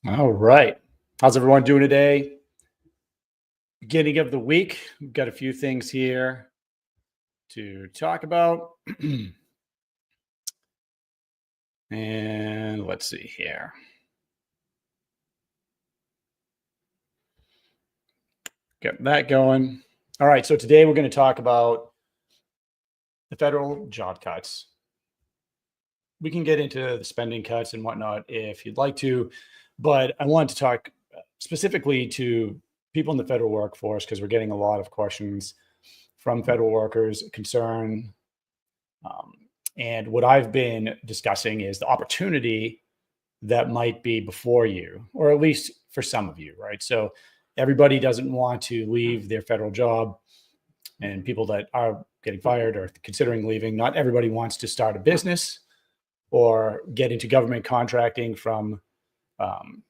All right. How's everyone doing today? Beginning of the week. We've got a few things here to talk about. And let's see here. Get that going. All right. So today we're going to talk about the federal job cuts. We can get into the spending cuts and whatnot if you'd like to, but I want to talk specifically to people in the federal workforce because we're getting a lot of questions from federal workers, concern. Um, and what I've been discussing is the opportunity that might be before you, or at least for some of you, right? So everybody doesn't want to leave their federal job, and people that are getting fired or considering leaving, not everybody wants to start a business or get into government contracting from um,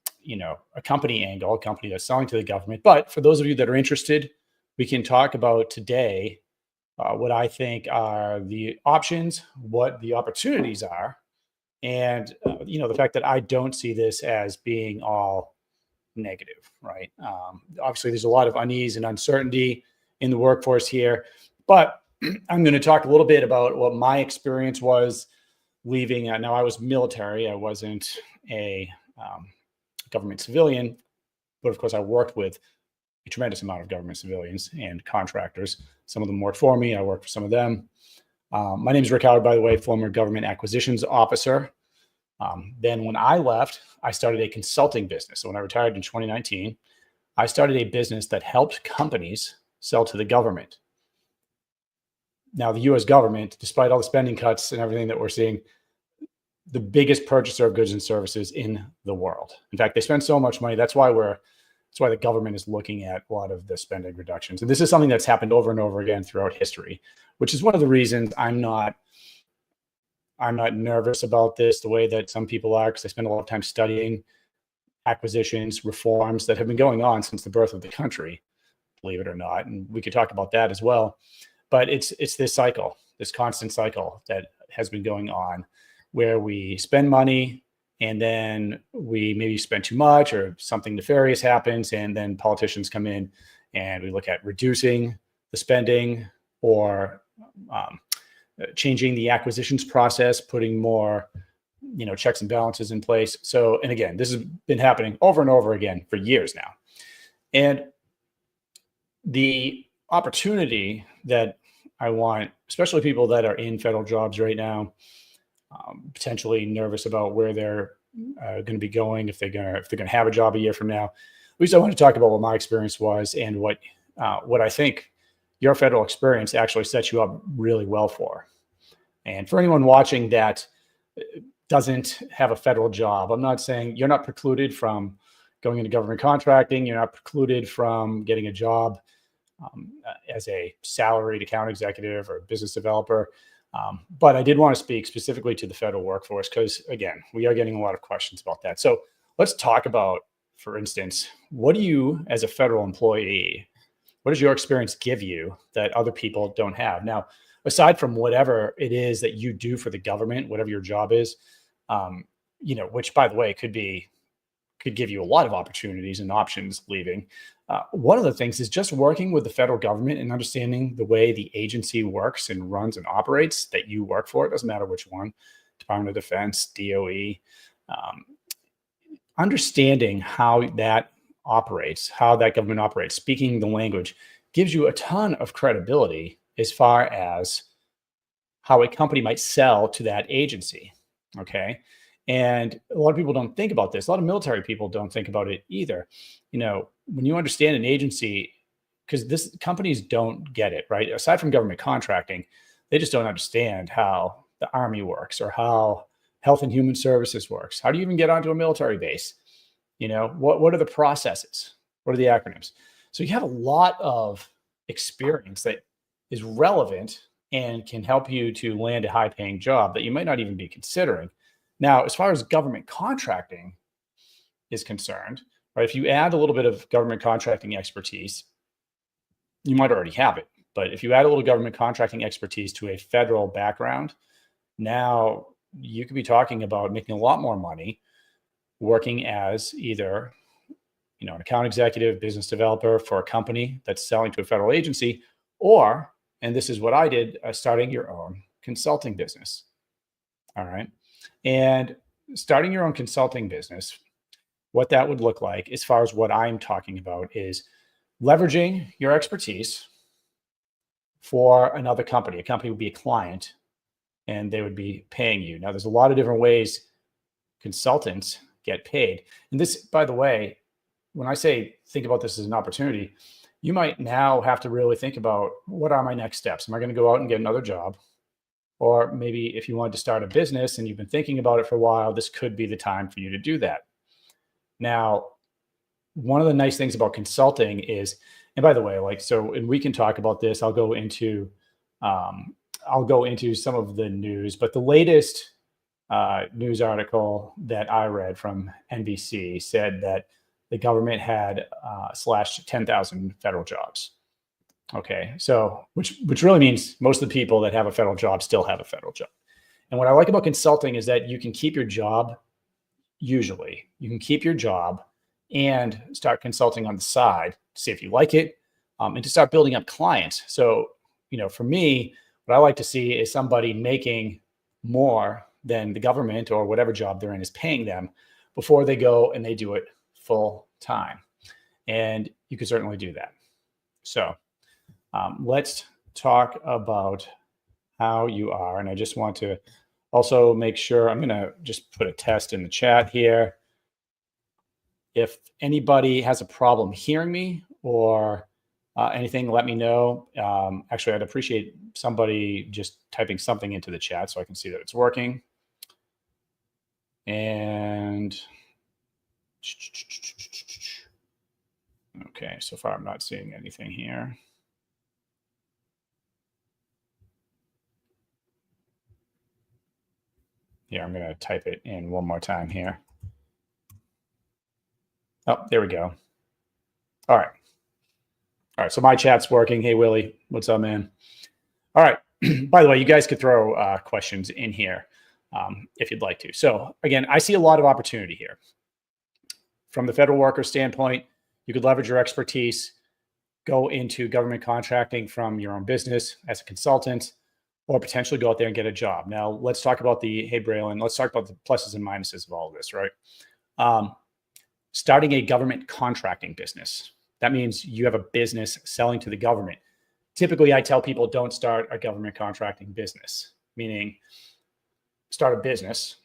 a company angle, a company that's selling to the government. But for those of you that are interested, we can talk about today what I think are the options, what the opportunities are, and the fact that I don't see this as being all negative, right? Obviously, there's a lot of unease and uncertainty in the workforce here, but I'm going to talk a little bit about what my experience was leaving. Now, I was military; I wasn't a government civilian, but of course, I worked with a tremendous amount of government civilians and contractors. Some of them worked for me. I worked for some of them. My name is Rick Howard, by the way, former government acquisitions officer. Then when I left, I started a consulting business. So when I retired in 2019, I started a business that helped companies sell to the government. Now, the US government, despite all the spending cuts and everything that we're seeing, the biggest purchaser of goods and services in the world. In fact, they spend so much money. That's why the government is looking at a lot of the spending reductions. And this is something that's happened over and over again throughout history, which is one of the reasons I'm not nervous about this the way that some people are, because I spend a lot of time studying acquisitions, reforms that have been going on since the birth of the country, believe it or not. And we could talk about that as well. But it's this cycle, this constant cycle that has been going on where we spend money and then we maybe spend too much or something nefarious happens, and then politicians come in and we look at reducing the spending or changing the acquisitions process, putting more checks and balances in place. So, and again, this has been happening over and over again for years now. And the opportunity that I want, especially people that are in federal jobs right now, potentially nervous about where they're going to be going, if they're going to have a job a year from now. At least I want to talk about what my experience was and what I think your federal experience actually sets you up really well for. And for anyone watching that doesn't have a federal job, I'm not saying you're not precluded from going into government contracting. You're not precluded from getting a job as a salaried account executive or business developer. But I did want to speak specifically to the federal workforce because, again, we are getting a lot of questions about that. So let's talk about, for instance, what do you, as a federal employee, what does your experience give you that other people don't have? Now, aside from whatever it is that you do for the government, whatever your job is, which, by the way, could give you a lot of opportunities and options leaving. One of the things is just working with the federal government and understanding the way the agency works and runs and operates that you work for. It doesn't matter which one, Department of Defense, DOE. Understanding how that operates, how that government operates, speaking the language gives you a ton of credibility as far as how a company might sell to that agency. Okay. And a lot of people don't think about this. A lot of military people don't think about it either. When you understand an agency, because companies don't get it, right? Aside from government contracting, they just don't understand how the Army works or how Health and Human Services works. How do you even get onto a military base? What are the processes? What are the acronyms? So you have a lot of experience that is relevant and can help you to land a high-paying job that you might not even be considering. Now, as far as government contracting is concerned, right, if you add a little bit of government contracting expertise, you might already have it. But if you add a little government contracting expertise to a federal background, now you could be talking about making a lot more money, working as either an account executive, business developer for a company that's selling to a federal agency, or, and this is what I did, starting your own consulting business. All right. And starting your own consulting business, what that would look like, as far as what I'm talking about, is leveraging your expertise for another company. A company would be a client and they would be paying you. Now, there's a lot of different ways consultants get paid. And this, by the way, when I say think about this as an opportunity, you might now have to really think about, what are my next steps? Am I going to go out and get another job? Or maybe if you wanted to start a business and you've been thinking about it for a while, this could be the time for you to do that. Now, one of the nice things about consulting is, and by the way, and we can talk about this. I'll go into some of the news, but the latest news article that I read from NBC said that the government had slashed 10,000 federal jobs. Okay, so which really means most of the people that have a federal job still have a federal job. And what I like about consulting is that you can keep your job. Usually, you can keep your job and start consulting on the side to see if you like it, and to start building up clients. So, for me, what I like to see is somebody making more than the government or whatever job they're in is paying them before they go and they do it full time. And you can certainly do that. So let's talk about how you are. And I just want to also make sure, I'm going to just put a test in the chat here. If anybody has a problem hearing me or anything, let me know. Actually, I'd appreciate somebody just typing something into the chat so I can see that it's working. And okay, so far I'm not seeing anything here. Here, I'm going to type it in one more time here. Oh, there we go. All right. All right, so my chat's working. Hey, Willie, what's up, man? All right. By the way, you guys could throw questions in here if you'd like to. So again, I see a lot of opportunity here. From the federal worker standpoint, you could leverage your expertise, go into government contracting from your own business as a consultant, or potentially go out there and get a job. Now, let's talk about hey, Braylon, let's talk about the pluses and minuses of all of this, right? Starting a government contracting business. That means you have a business selling to the government. Typically, I tell people don't start a government contracting business, meaning start a business.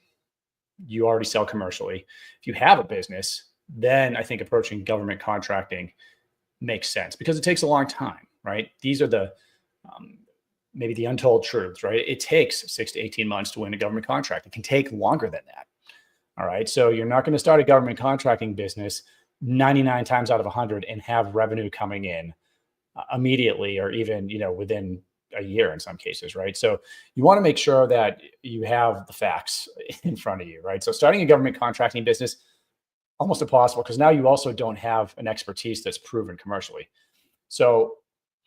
You already sell commercially. If you have a business, then I think approaching government contracting makes sense because it takes a long time, right? These are the maybe the untold truths, right? It takes 6 to 18 months to win a government contract. It can take longer than that. All right. So you're not going to start a government contracting business 99 times out of 100 and have revenue coming in immediately or even, within a year in some cases, right? So you want to make sure that you have the facts in front of you, right? So starting a government contracting business, almost impossible because now you also don't have an expertise that's proven commercially. So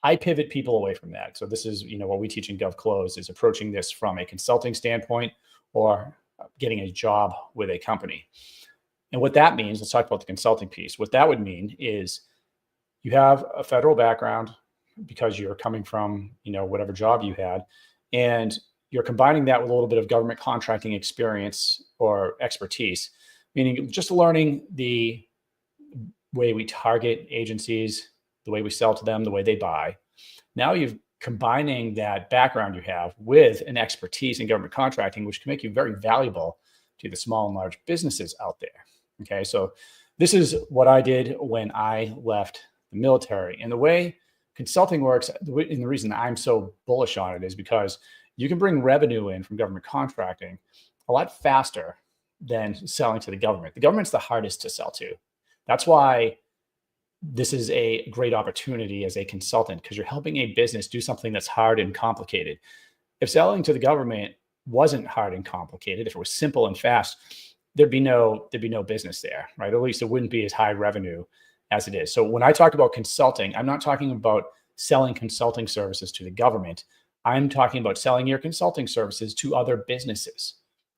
I pivot people away from that. So this is, what we teach in GovClose is approaching this from a consulting standpoint or getting a job with a company. And what that means, let's talk about the consulting piece. What that would mean is you have a federal background because you're coming from, whatever job you had, and you're combining that with a little bit of government contracting experience or expertise, meaning just learning the way we target agencies, the way we sell to them, the way they buy. Now you're combining that background you have with an expertise in government contracting, which can make you very valuable to the small and large businesses out there. Okay, so this is what I did when I left the military. And the way consulting works, and the reason I'm so bullish on it is because you can bring revenue in from government contracting a lot faster than selling to the government. The government's the hardest to sell to. That's why this is a great opportunity as a consultant, because you're helping a business do something that's hard and complicated. If selling to the government wasn't hard and complicated, if it was simple and fast, there'd be no business there, right? At least it wouldn't be as high revenue as it is. So when I talk about consulting, I'm not talking about selling consulting services to the government. I'm talking about selling your consulting services to other businesses.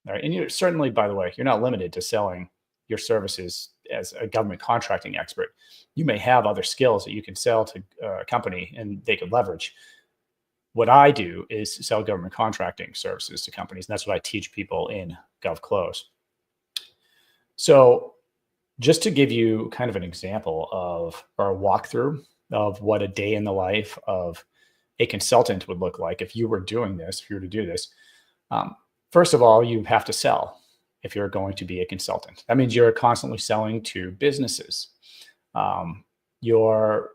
All right. And you're certainly, by the way, you're not limited to selling, your services as a government contracting expert. You may have other skills that you can sell to a company and they could leverage. What I do is sell government contracting services to companies, and that's what I teach people in GovClose. So just to give you kind of an example of, or a walkthrough of what a day in the life of a consultant would look like if you were doing this, if you were to do this. First of all, you have to sell if you're going to be a consultant. That means you're constantly selling to businesses. You're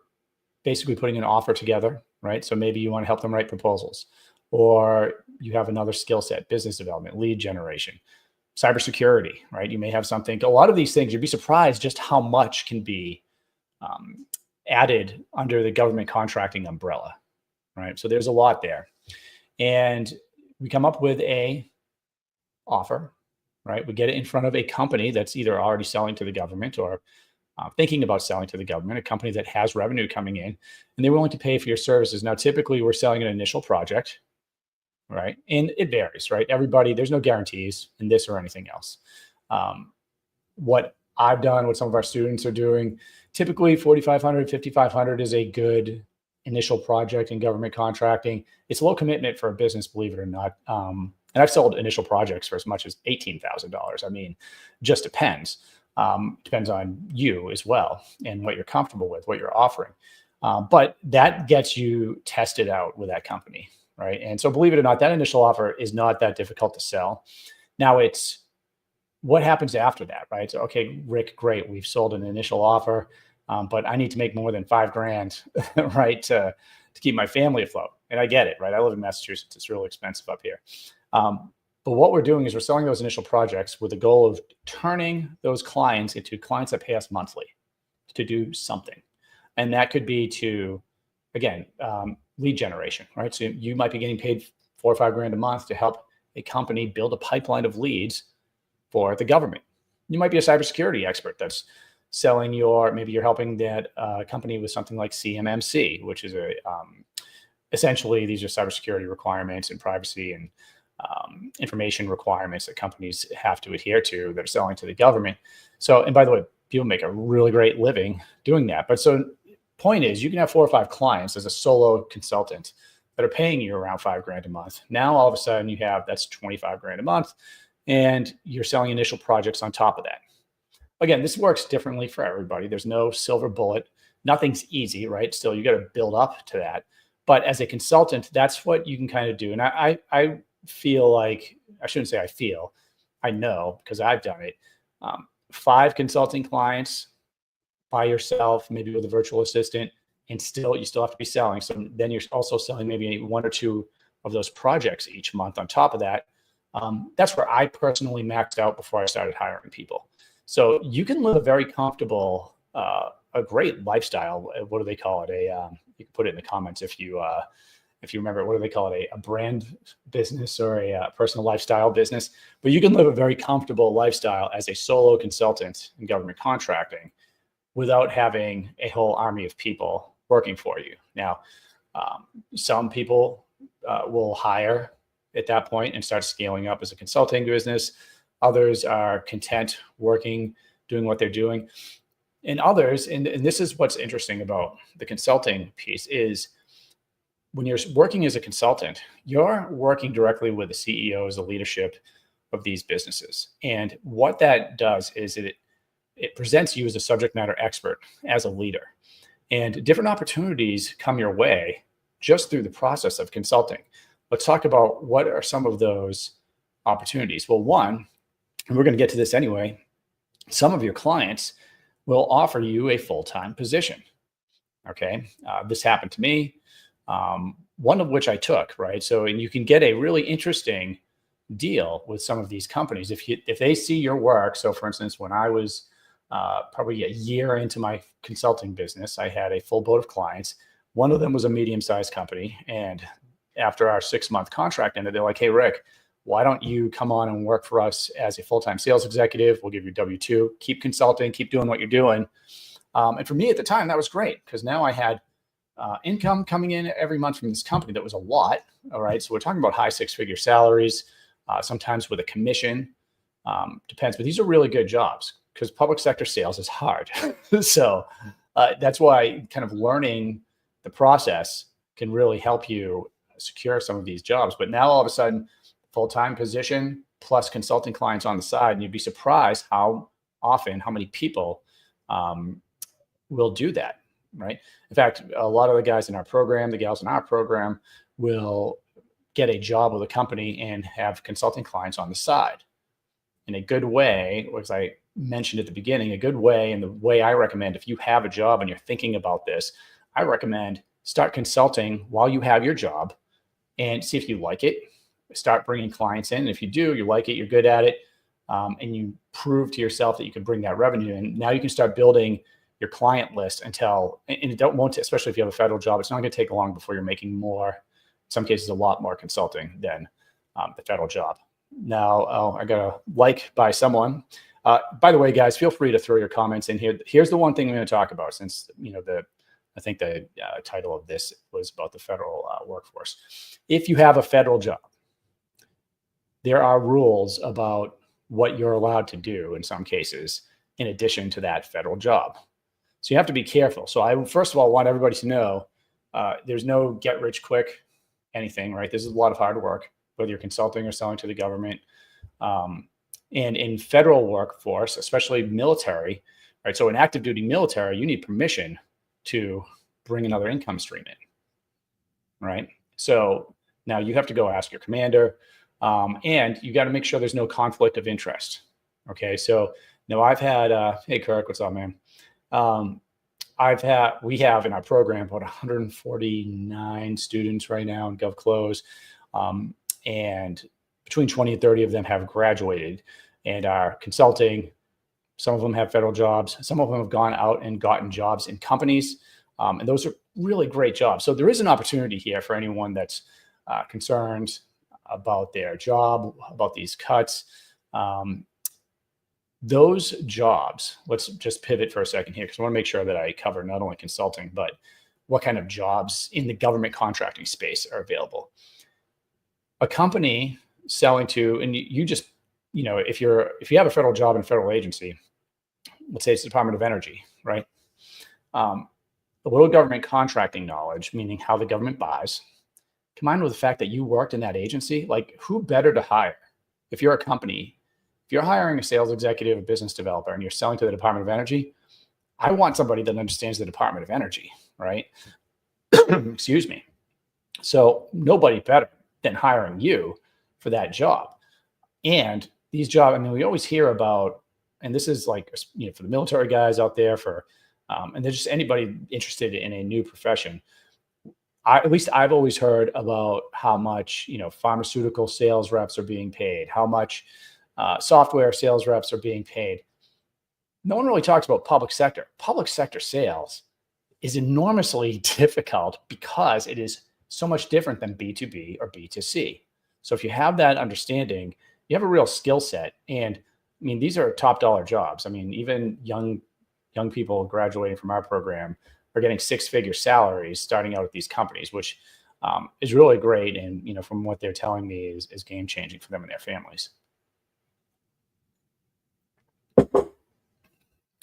basically putting an offer together, right? So maybe you want to help them write proposals, or you have another skill set, business development, lead generation, cybersecurity, right? You may have something, a lot of these things, you'd be surprised just how much can be added under the government contracting umbrella, right? So there's a lot there. And we come up with a offer, right? We get it in front of a company that's either already selling to the government or thinking about selling to the government, a company that has revenue coming in, and they're willing to pay for your services. Now, typically we're selling an initial project, right? And it varies, right? Everybody, there's no guarantees in this or anything else. What I've done, what some of our students are doing, typically 4,500, 5,500 is a good initial project in government contracting. It's low commitment for a business, believe it or not. And I've sold initial projects for as much as $18,000. I mean, just depends. Depends on you as well and what you're comfortable with, what you're offering. But that gets you tested out with that company, right? And so believe it or not, that initial offer is not that difficult to sell. Now it's what happens after that, right? So, okay, Rick, great. We've sold an initial offer, but I need to make more than $5,000, right? To keep my family afloat. And I get it, right? I live in Massachusetts. It's really expensive up here. But what we're doing is we're selling those initial projects with the goal of turning those clients into clients that pay us monthly to do something. And that could be to, again, lead generation, right? So you might be getting paid $4,000 or $5,000 a month to help a company build a pipeline of leads for the government. You might be a cybersecurity expert that's selling maybe you're helping that company with something like CMMC, which is essentially these are cybersecurity requirements and privacy and information requirements that companies have to adhere to that are selling to the government. So, and by the way, people make a really great living doing that. But so point is, you can have 4 or 5 clients as a solo consultant that are paying you around $5,000 a month. Now, all of a sudden you have, that's $25,000 a month, and you're selling initial projects on top of that. Again, this works differently for everybody. There's no silver bullet. Nothing's easy, right? Still, you got to build up to that. But as a consultant, that's what you can kind of do. And I feel like, I shouldn't say I feel, I know because I've done it. 5 consulting clients by yourself, maybe with a virtual assistant, and you still have to be selling. So then you're also selling maybe 1 or 2 of those projects each month on top of that. That's where I personally maxed out before I started hiring people. So you can live a very comfortable, a great lifestyle. What do they call it? You can put it in the comments if you remember, what do they call it? A brand business or a personal lifestyle business. But you can live a very comfortable lifestyle as a solo consultant in government contracting without having a whole army of people working for you. Now, some people will hire at that point and start scaling up as a consulting business. Others are content working, doing what they're doing. And others, and this is what's interesting about the consulting piece, is when you're working as a consultant, you're working directly with the CEOs, the leadership of these businesses. And what that does is it presents you as a subject matter expert, as a leader. And different opportunities come your way just through the process of consulting. Let's talk about what are some of those opportunities. Well, one, and we're going to get to this anyway, some of your clients will offer you a full-time position. Okay. This happened to me. One of which I took, right? So, and you can get a really interesting deal with some of these companies if they see your work. So for instance, when I was probably a year into my consulting business, I had a full boat of clients. One of them was a medium-sized company. And after our 6-month contract ended, they're like, hey, Rick, why don't you come on and work for us as a full-time sales executive? We'll give you W-2, keep consulting, keep doing what you're doing. And for me at the time, that was great because now I had income coming in every month from this company. That was a lot. All right. So we're talking about high 6-figure salaries, sometimes with a commission, depends, but these are really good jobs. because public sector sales is hard. So that's why kind of learning the process can really help you secure some of these jobs. But now all of a sudden, full-time position plus consulting clients on the side, and you'd be surprised how many people will do that, right? In fact, a lot of the guys in our program, the gals in our program, will get a job with a company and have consulting clients on the side. In a good way, as I mentioned at the beginning, a good way, and the way I recommend, if you have a job and you're thinking about this, I recommend start consulting while you have your job and see if you like it. Start bringing clients in. If you do, you like it, you're good at it, and you prove to yourself that you can bring that revenue in. Now you can start building your client list and it won't, especially if you have a federal job, it's not going to take long before you're making more, in some cases, a lot more consulting than the federal job. Now, I got a like by someone. By the way, guys, feel free to throw your comments in here. Here's the one thing I'm going to talk about, since I think the title of this was about the federal workforce. If you have a federal job, there are rules about what you're allowed to do in some cases, in addition to that federal job. So you have to be careful. So I, first of all, want everybody to know there's no get rich quick anything, right? This is a lot of hard work, whether you're consulting or selling to the government. And in federal workforce, especially military, right? So in active duty military, you need permission to bring another income stream in, right? So now you have to go ask your commander, and you got to make sure there's no conflict of interest. Okay, so now I've had, hey Kirk, what's up, man? We have in our program about 149 students right now in GovClose, and between 20 and 30 of them have graduated and are consulting. Some of them have federal jobs. Some of them have gone out and gotten jobs in companies, and those are really great jobs. So there is an opportunity here for anyone that's concerned about their job, about these cuts. Those jobs, let's just pivot for a second here, because I want to make sure that I cover not only consulting, but what kind of jobs in the government contracting space are available. A company selling to, and you just, if you have a federal job in a federal agency, let's say it's the Department of Energy, right? A little government contracting knowledge, meaning how the government buys, combined with the fact that you worked in that agency, like who better to hire? If you're a company, if you're hiring a sales executive, a business developer, and you're selling to the Department of Energy, I want somebody that understands the Department of Energy, right? Excuse me. So nobody better than hiring you for that job. And these jobs, I mean, we always hear about, and this is like, for the military guys out there, and there's just anybody interested in a new profession. At least I've always heard about how much, pharmaceutical sales reps are being paid, how much software sales reps are being paid. No one really talks about public sector. Public sector sales is enormously difficult because it is so much different than B2B or B2C. So if you have that understanding, you have a real skill set. And I mean, these are top dollar jobs. I mean, even young people graduating from our program are getting six-figure salaries starting out at these companies, which is really great. And, from what they're telling me is game changing for them and their families.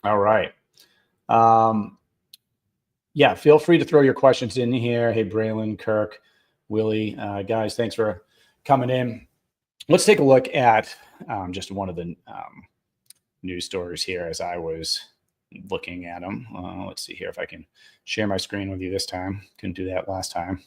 All right. Yeah, feel free to throw your questions in here. Hey, Braylon, Kirk, Willie, guys, thanks for coming in. Let's take a look at just one of the news stories here as I was looking at them. Let's see here if I can share my screen with you this time. Couldn't do that last time.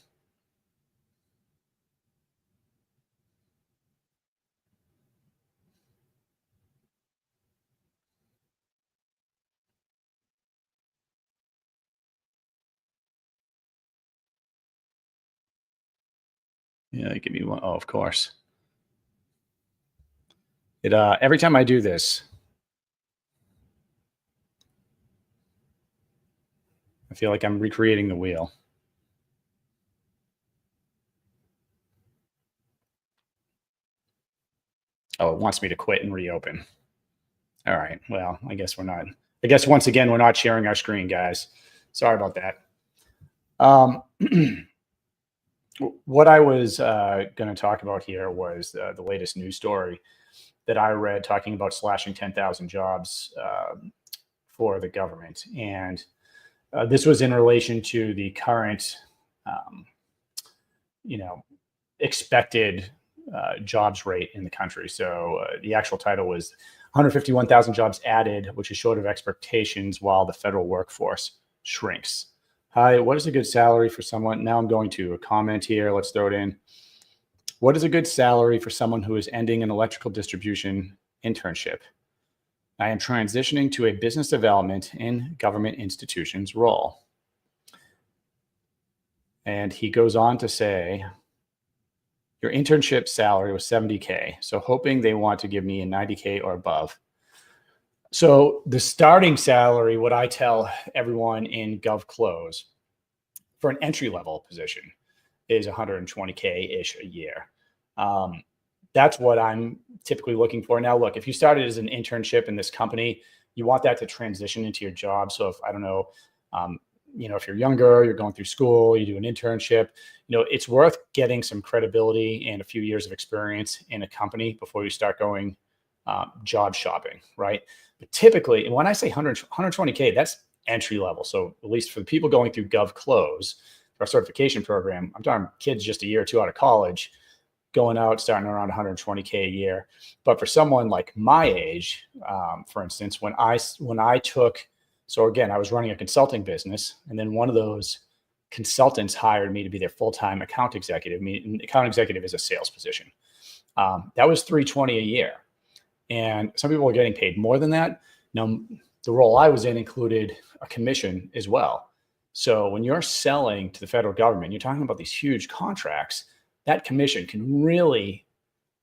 Yeah, give me one. Oh, of course. It every time I do this, I feel like I'm recreating the wheel. Oh, it wants me to quit and reopen. All right. Well, I guess we're not. I guess once again, we're not sharing our screen, guys. Sorry about that. What I was going to talk about here was the latest news story. that I read talking about slashing 10,000 jobs for the government. And this was in relation to the current, expected jobs rate in the country. So the actual title was 151,000 jobs added, which is short of expectations while the federal workforce shrinks. Hi, what is a good salary for someone? Now I'm going to a comment here. Let's throw it in. What is a good salary for someone who is ending an electrical distribution internship? I am transitioning to a business development in government institutions role. And he goes on to say, your internship salary was $70K. So hoping they want to give me a $90K or above. So the starting salary, what I tell everyone in GovClose for an entry-level position is 120K-ish a year. That's what I'm typically looking for. Now, look, if you started as an internship in this company, you want that to transition into your job. So if, I don't know, if you're younger, you're going through school, you do an internship, it's worth getting some credibility and a few years of experience in a company before you start going job shopping, right? But typically, and when I say 120K, that's entry level. So at least for the people going through GovClose, our certification program, I'm talking kids just a year or two out of college, going out, starting around 120K a year. But for someone like my age, for instance, when I took, so again, I was running a consulting business, and then one of those consultants hired me to be their full-time account executive. Account executive is a sales position. That was $320 a year. And some people are getting paid more than that. Now, the role I was in included a commission as well. So when you're selling to the federal government, you're talking about these huge contracts, that commission can really,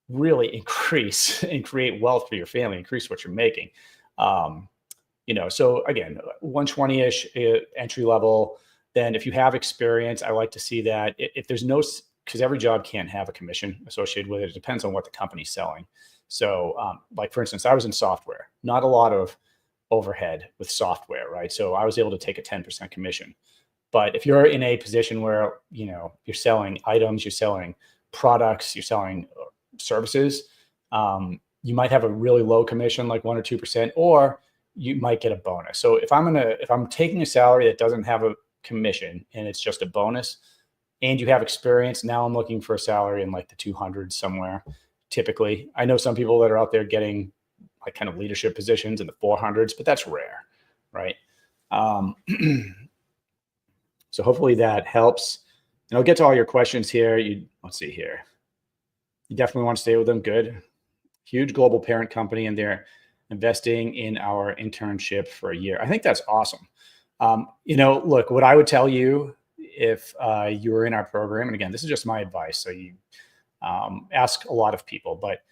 really increase and create wealth for your family, increase what you're making. So again, 120-ish entry level. Then if you have experience, I like to see that if there's no, because every job can't have a commission associated with it. It depends on what the company's selling. So like, for instance, I was in software, not a lot of overhead with software, right? So I was able to take a 10% commission. But if you're in a position where, you're selling items, you're selling products, you're selling services, you might have a really low commission, like 1 or 2%, or you might get a bonus. So if I'm taking a salary that doesn't have a commission and it's just a bonus and you have experience, now I'm looking for a salary in like the 200s somewhere. Typically, I know some people that are out there getting like kind of leadership positions in the 400s, but that's rare, right? So hopefully that helps. And I'll get to all your questions here. Let's see here. You definitely want to stay with them. Good. Huge global parent company, and they're investing in our internship for a year. I think that's awesome. Look, what I would tell you if you were in our program, and again, this is just my advice, so you ask a lot of people, but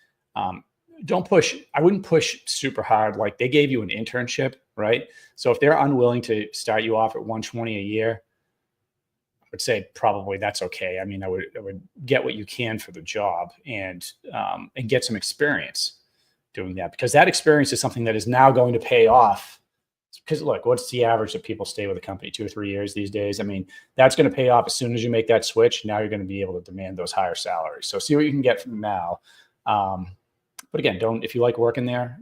don't push. I wouldn't push super hard. Like, they gave you an internship, right? So if they're unwilling to start you off at 120 a year, I would say probably that's okay. I mean, I would get what you can for the job and get some experience doing that, because that experience is something that is now going to pay off. Because look, what's the average that people stay with a company? 2 or 3 years these days? I mean, that's going to pay off as soon as you make that switch. Now you're going to be able to demand those higher salaries. So see what you can get from now. But again, if you like working there,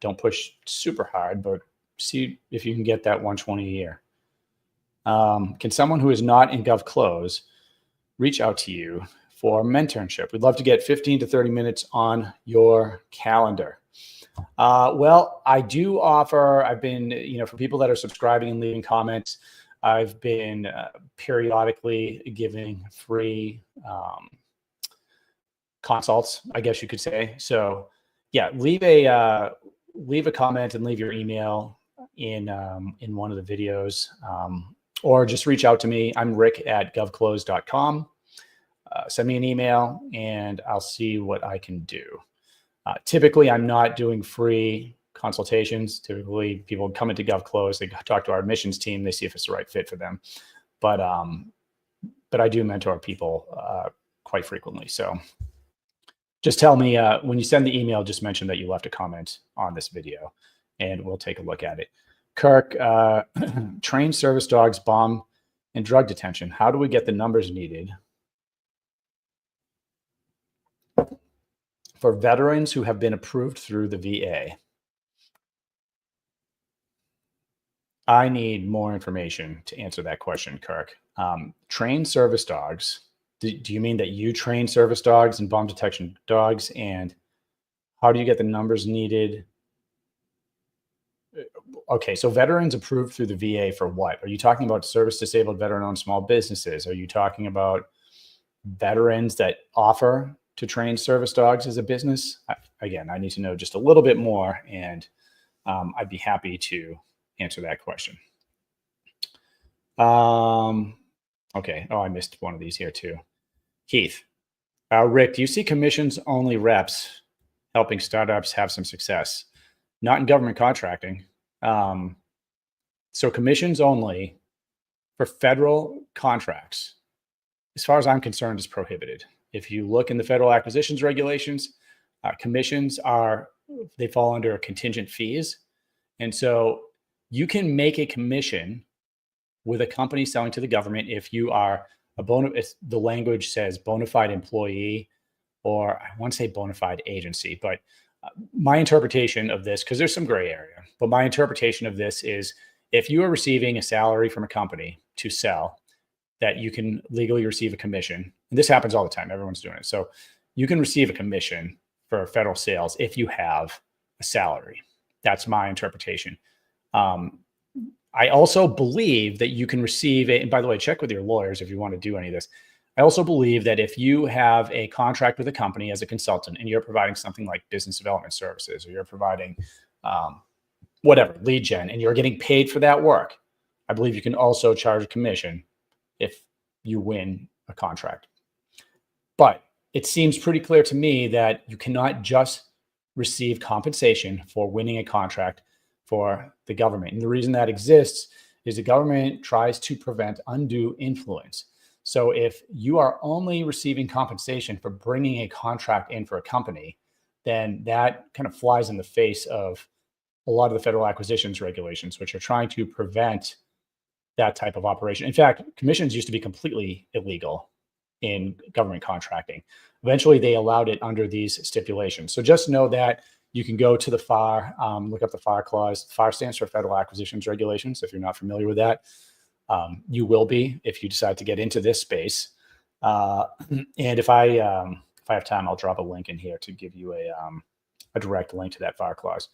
don't push super hard, but see if you can get that 120 a year. Can someone who is not in GovClose reach out to you for mentorship? We'd love to get 15 to 30 minutes on your calendar. Well, I do offer, I've been, for people that are subscribing and leaving comments, I've been periodically giving free consults, I guess you could say. So yeah, leave a comment and leave your email in one of the videos, or just reach out to me. I'm rick@govclose.com. Send me an email and I'll see what I can do. Typically, I'm not doing free consultations. Typically, people come into GovClose, they talk to our admissions team, they see if it's the right fit for them. But I do mentor people quite frequently. So just tell me when you send the email, just mention that you left a comment on this video and we'll take a look at it. Kirk, trained service dogs, bomb and drug detention. How do we get the numbers needed for veterans who have been approved through the VA. I need more information to answer that question, Kirk. Trained service dogs. Do you mean that you train service dogs and bomb detection dogs? And how do you get the numbers needed? Okay, so veterans approved through the VA for what? Are you talking about service disabled veteran-owned small businesses? Are you talking about veterans that offer to train service dogs as a business? Again, I need to know just a little bit more, and I'd be happy to answer that question. Okay. Oh, I missed one of these here too. Keith, Rick, do you see commissions only reps helping startups have some success? Not in government contracting. So commissions only for federal contracts, as far as I'm concerned, is prohibited. If you look in the federal acquisitions regulations, commissions they fall under contingent fees. And so you can make a commission with a company selling to the government if you are the language says bona fide employee, or I want to say bona fide agency, but my interpretation of this, because there's some gray area, but my interpretation of this is if you are receiving a salary from a company to sell, that you can legally receive a commission. And this happens all the time. Everyone's doing it. So you can receive a commission for federal sales if you have a salary. That's my interpretation. I also believe that you can receive and by the way, check with your lawyers if you want to do any of this. I also believe that if you have a contract with a company as a consultant and you're providing something like business development services, or you're providing whatever, lead gen, and you're getting paid for that work, I believe you can also charge a commission if you win a contract. But it seems pretty clear to me that you cannot just receive compensation for winning a contract for the government. And the reason that exists is the government tries to prevent undue influence. So if you are only receiving compensation for bringing a contract in for a company, then that kind of flies in the face of a lot of the federal acquisitions regulations, which are trying to prevent that type of operation. In fact, commissions used to be completely illegal in government contracting. Eventually, they allowed it under these stipulations. So just know that you can go to the FAR, look up the FAR clause. FAR stands for Federal Acquisitions Regulations. If you're not familiar with that, you will be if you decide to get into this space. And if I have time, I'll drop a link in here to give you a direct link to that FAR clause.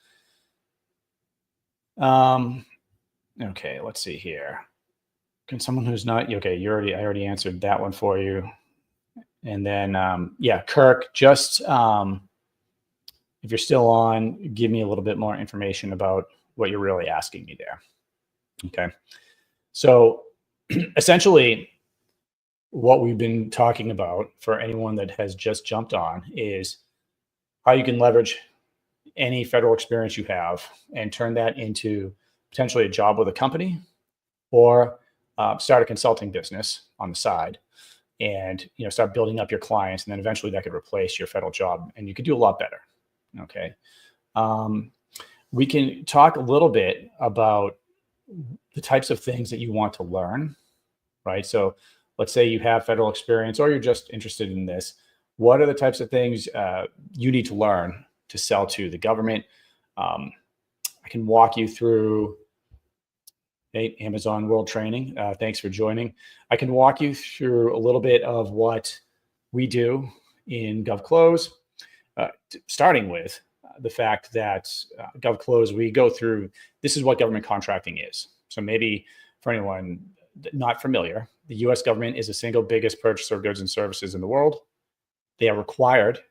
Okay, let's see here. Can someone who's not okay? I already answered that one for you. And then yeah, Kirk, just if you're still on, give me a little bit more information about what you're really asking me there. Okay. So essentially, what we've been talking about for anyone that has just jumped on is how you can leverage any federal experience you have and turn that into potentially a job with a company, or start a consulting business on the side and start building up your clients, and then eventually that could replace your federal job and you could do a lot better. Okay. We can talk a little bit about the types of things that you want to learn, right? So let's say you have federal experience or you're just interested in this. What are the types of things you need to learn to sell to the government? I can walk you through Amazon World Training. Thanks for joining. I can walk you through a little bit of what we do in GovClose, starting with the fact that GovClose, we go through, this is what government contracting is. So maybe for anyone not familiar, the US government is the single biggest purchaser of goods and services in the world. They are required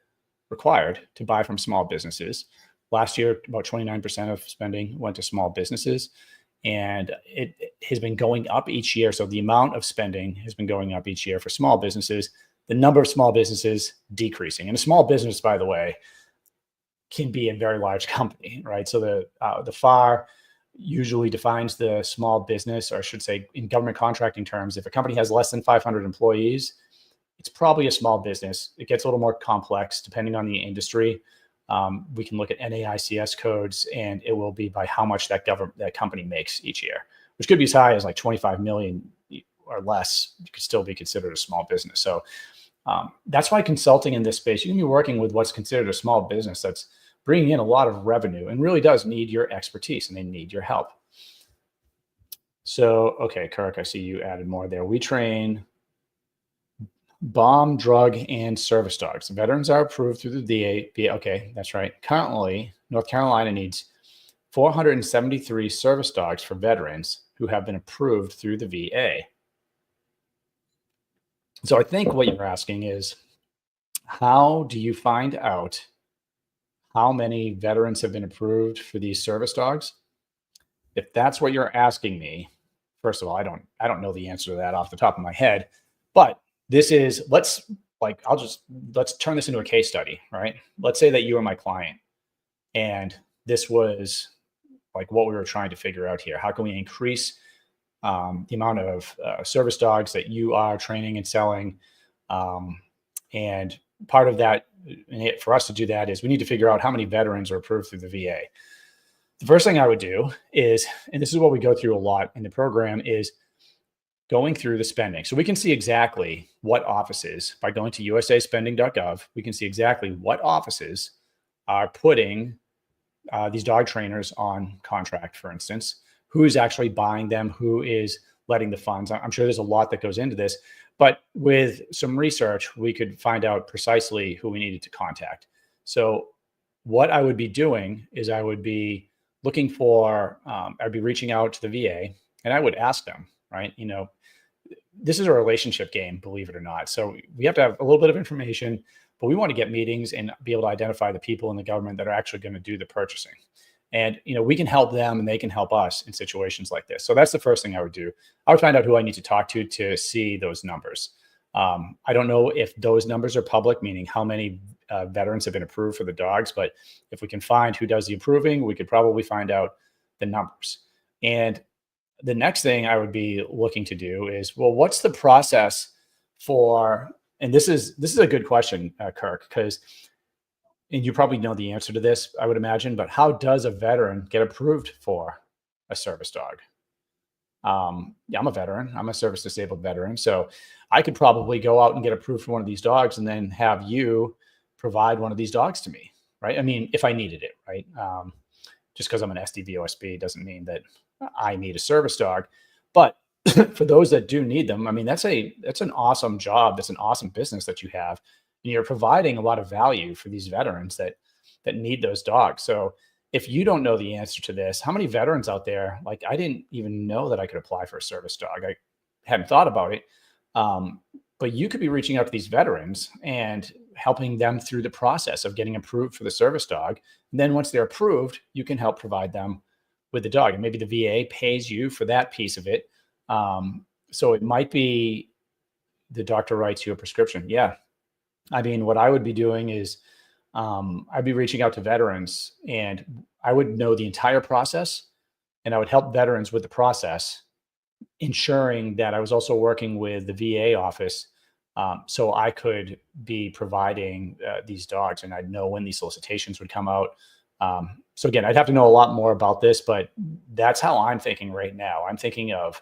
to buy from small businesses. Last year, about 29% of spending went to small businesses, and it has been going up each year. So the amount of spending has been going up each year for small businesses, the number of small businesses decreasing. And a small business, by the way, can be a very large company, right? So the FAR usually defines the small business, or I should say in government contracting terms, if a company has less than 500 employees, it's probably a small business. It gets a little more complex depending on the industry. We can look at NAICS codes, and it will be by how much that company makes each year, which could be as high as like 25 million or less. You could still be considered a small business. So That's why consulting in this space, you can be working with what's considered a small business that's bringing in a lot of revenue and really does need your expertise and they need your help. So, okay, Kirk, I see you added more there. We train bomb, drug, and service dogs. Veterans are approved through the VA. Okay, that's right. Currently, North Carolina needs 473 service dogs for veterans who have been approved through the VA. So I think what you're asking is, how do you find out how many veterans have been approved for these service dogs? If that's what you're asking me, first of all, I don't know the answer to that off the top of my head, but this is, let's turn this into a case study, right? Let's say that you are my client and this was like what we were trying to figure out here. How can we increase the amount of service dogs that you are training and selling? And part of that, for us to do that, is we need to figure out how many veterans are approved through the VA. The first thing I would do is, and this is what we go through a lot in the program, is going through the spending. So we can see exactly what offices, by going to usaspending.gov, we can see exactly what offices are putting these dog trainers on contract, for instance, who is actually buying them, who is letting the funds. I'm sure there's a lot that goes into this, but with some research, we could find out precisely who we needed to contact. So what I would be doing is I would be looking for, I'd be reaching out to the VA and I would ask them, right? You know, this is a relationship game, believe it or not. So we have to have a little bit of information, but we want to get meetings and be able to identify the people in the government that are actually going to do the purchasing. And, you know, we can help them and they can help us in situations like this. So that's the first thing I would do. I would find out who I need to talk to see those numbers. I don't know if those numbers are public, meaning how many veterans have been approved for the dogs, but if we can find who does the approving, we could probably find out the numbers. And the next thing I would be looking to do is, well, what's the process for, and this is a good question, Kirk, because, and you probably know the answer to this, I would imagine, but how does a veteran get approved for a service dog? Yeah, I'm a veteran. I'm a service disabled veteran. So I could probably go out and get approved for one of these dogs and then have you provide one of these dogs to me, right? I mean, if I needed it, right? Just because I'm an SDVOSB doesn't mean that I need a service dog. But for those that do need them, I mean, that's an awesome job. That's an awesome business that you have. And you're providing a lot of value for these veterans that need those dogs. So if you don't know the answer to this, how many veterans out there, like I didn't even know that I could apply for a service dog. I hadn't thought about it. But you could be reaching out to these veterans and helping them through the process of getting approved for the service dog. And then once they're approved, you can help provide them with the dog. And maybe the VA pays you for that piece of it. So it might be the doctor writes you a prescription. Yeah. I mean, what I would be doing is I'd be reaching out to veterans and I would know the entire process and I would help veterans with the process, ensuring that I was also working with the VA office. So I could be providing these dogs and I'd know when these solicitations would come out. So again, I'd have to know a lot more about this, but that's how I'm thinking right now. I'm thinking of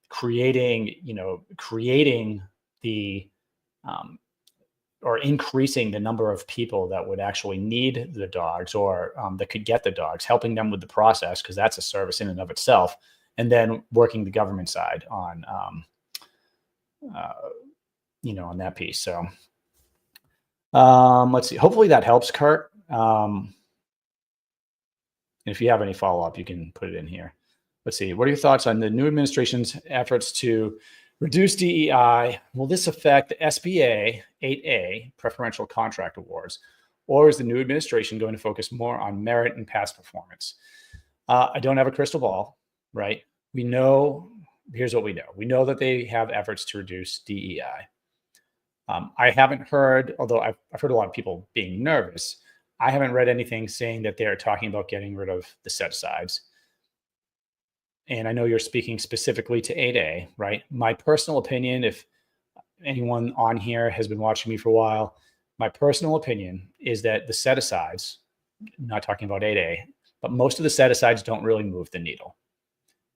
creating the, or increasing the number of people that would actually need the dogs or that could get the dogs, helping them with the process, because that's a service in and of itself. And then working the government side on, on that piece. So let's see. Hopefully that helps, Kurt. If you have any follow-up, you can put it in here. Let's see. What are your thoughts on the new administration's efforts to reduce DEI? Will this affect SBA 8A preferential contract awards? Or is the new administration going to focus more on merit and past performance? I don't have a crystal ball, right? We know, here's what we know. We know that they have efforts to reduce DEI. I haven't heard, although I've heard a lot of people being nervous, I haven't read anything saying that they're talking about getting rid of the set-asides. And I know you're speaking specifically to 8A, right? My personal opinion, if anyone on here has been watching me for a while, my personal opinion is that the set-asides, not talking about 8A, but most of the set-asides don't really move the needle.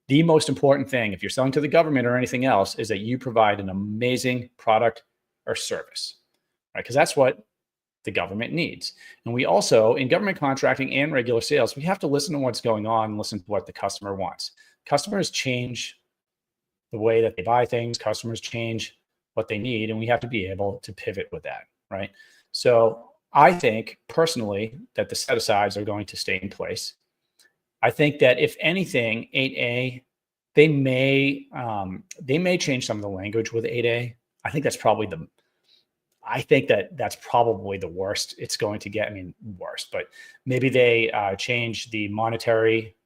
The most important thing, if you're selling to the government or anything else, is that you provide an amazing product or service. right? Because that's what the government needs. And we also, in government contracting and regular sales, we have to listen to what's going on and listen to what the customer wants. Customers change the way that they buy things, customers change what they need, and we have to be able to pivot with that, right? So I think personally that the set asides are going to stay in place. I think that if anything, 8A, they may change some of the language with 8A. I think that that's probably the worst it's going to get. I mean, worst, but maybe they change the monetary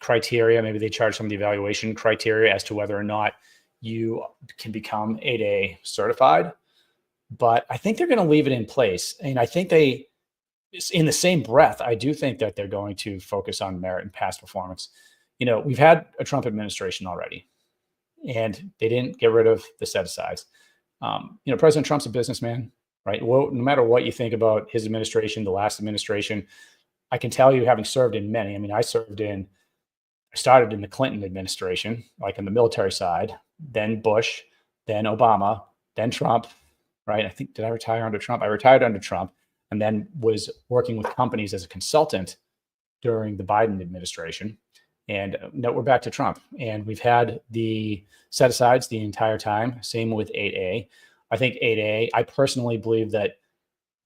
criteria. Maybe they charge some of the evaluation criteria as to whether or not you can become 8A certified. But I think they're going to leave it in place. And I think in the same breath, I do think that they're going to focus on merit and past performance. We've had a Trump administration already, and they didn't get rid of the set asides. President Trump's a businessman, right? Well, no matter what you think about his administration, the last administration, I can tell you, having served in many. I mean, I started in the Clinton administration, like on the military side, then Bush, then Obama, then Trump, right? I think, did I retire under Trump? I retired under Trump, and then was working with companies as a consultant during the Biden administration. And now we're back to Trump, and we've had the set asides the entire time. Same with 8A. I think 8A, I personally believe that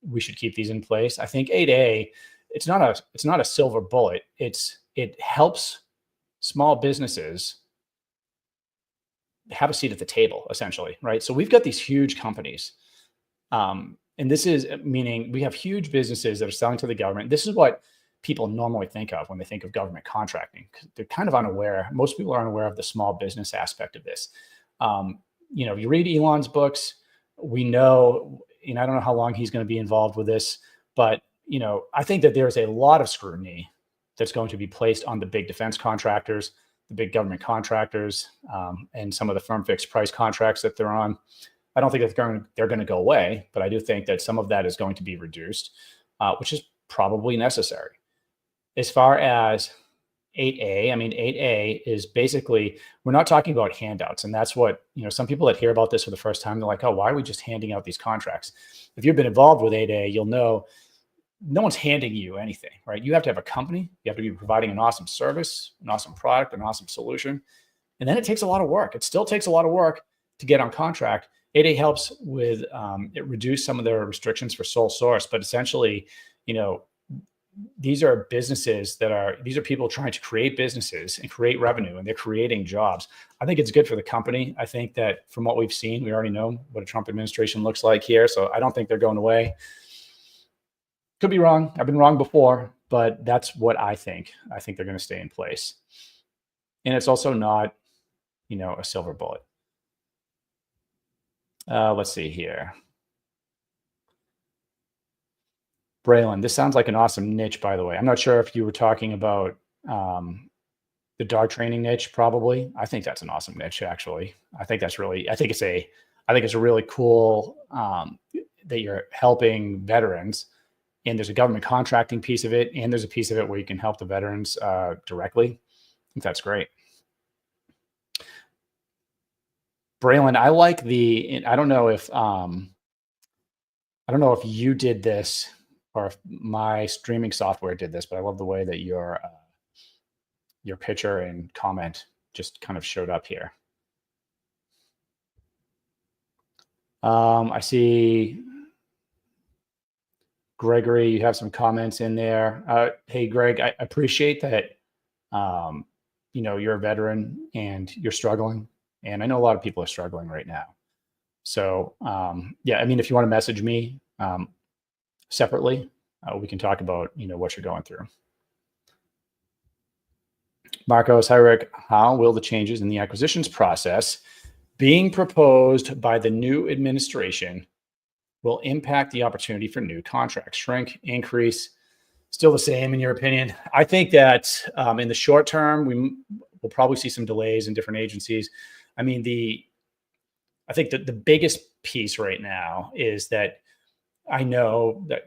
we should keep these in place. I think 8A, it's not a silver bullet. It helps small businesses have a seat at the table, essentially, right? So we've got these huge companies. And this is meaning we have huge businesses that are selling to the government. This is what people normally think of when they think of government contracting. They're kind of unaware. Most people are unaware of the small business aspect of this. You read Elon's books, we know, I don't know how long he's going to be involved with this, but, I think that there's a lot of scrutiny that's going to be placed on the big defense contractors, the big government contractors, and some of the firm fixed price contracts that they're on. I don't think that they're going to go away, but I do think that some of that is going to be reduced, which is probably necessary. As far as 8A, I mean, 8A is basically, we're not talking about handouts. And that's what, some people that hear about this for the first time, they're like, oh, why are we just handing out these contracts? If you've been involved with 8A, you'll know no one's handing you anything, right? You have to have a company. You have to be providing an awesome service, an awesome product, an awesome solution. And then it takes a lot of work. It still takes a lot of work to get on contract. 8A helps with, it reduce some of their restrictions for sole source, but essentially, these are these are people trying to create businesses and create revenue, and they're creating jobs. I think it's good for the company. I think that from what we've seen, we already know what a Trump administration looks like here. So I don't think they're going away. Could be wrong. I've been wrong before, but that's what I think. I think they're going to stay in place. And it's also not, a silver bullet. Let's see here. Braylon, this sounds like an awesome niche, by the way. I'm not sure if you were talking about the dog training niche, probably. I think that's an awesome niche, actually. I think it's a really cool that you're helping veterans, and there's a government contracting piece of it, and there's a piece of it where you can help the veterans directly. I think that's great. Braylon, I like I don't know if you did this, or if my streaming software did this, but I love the way that your picture and comment just kind of showed up here. I see Gregory, you have some comments in there. Hey, Greg, I appreciate that. You're a veteran and you're struggling, and I know a lot of people are struggling right now. So, yeah, I mean, if you want to message me separately, we can talk about, what you're going through. Marcos, hi, Rick. How will the changes in the acquisitions process being proposed by the new administration will impact the opportunity for new contracts? Shrink, increase, still the same in your opinion? I think that in the short term, we'll probably see some delays in different agencies. I mean, I think that the biggest piece right now is that I know that,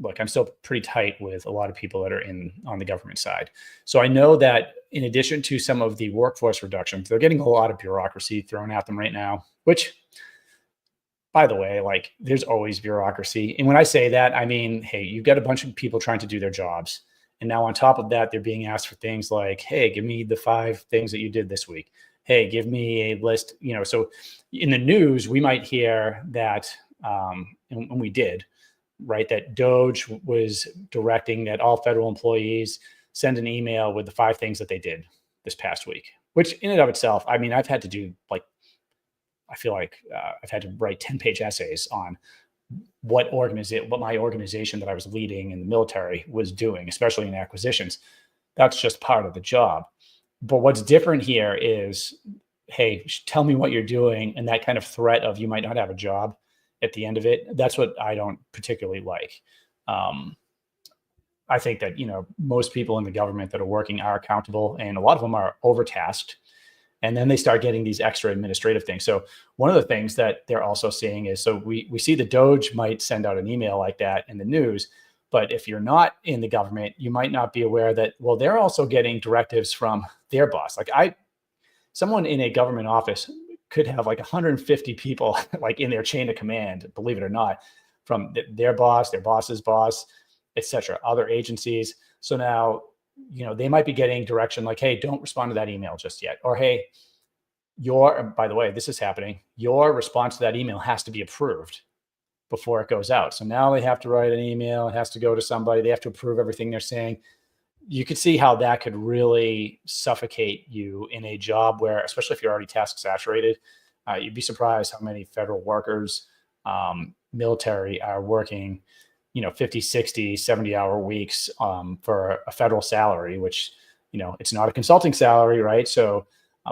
look, I'm still pretty tight with a lot of people that are on the government side. So I know that in addition to some of the workforce reductions, they're getting a lot of bureaucracy thrown at them right now, which by the way, like there's always bureaucracy. And when I say that, I mean, hey, you've got a bunch of people trying to do their jobs. And now on top of that, they're being asked for things like, hey, give me the 5 things that you did this week. Hey, give me a list. So in the news, we might hear that, and we did, right, that DOGE was directing that all federal employees send an email with the 5 things that they did this past week, which in and of itself, I mean, I've had to do like, I feel like I've had to write 10-page essays on what my organization that I was leading in the military was doing, especially in acquisitions. That's just part of the job. But what's different here is, hey, tell me what you're doing. And that kind of threat of you might not have a job at the end of it, that's what I don't particularly like. I think that, most people in the government that are working are accountable, and a lot of them are overtasked. And then they start getting these extra administrative things. So one of the things that they're also seeing is, so we see the DOGE might send out an email like that in the news, but if you're not in the government, you might not be aware that, well, they're also getting directives from their boss. Like someone in a government office could have like 150 people like in their chain of command, believe it or not, from their boss, their boss's boss, et cetera, other agencies. So now, they might be getting direction like, hey, don't respond to that email just yet. Or, hey, by the way, this is happening. Your response to that email has to be approved before it goes out. So now they have to write an email. It has to go to somebody. They have to approve everything they're saying. You could see how that could really suffocate you in a job where, especially if you're already task saturated, you'd be surprised how many federal workers, military are working 50, 60, 70-hour weeks for a federal salary, which, it's not a consulting salary, right? So,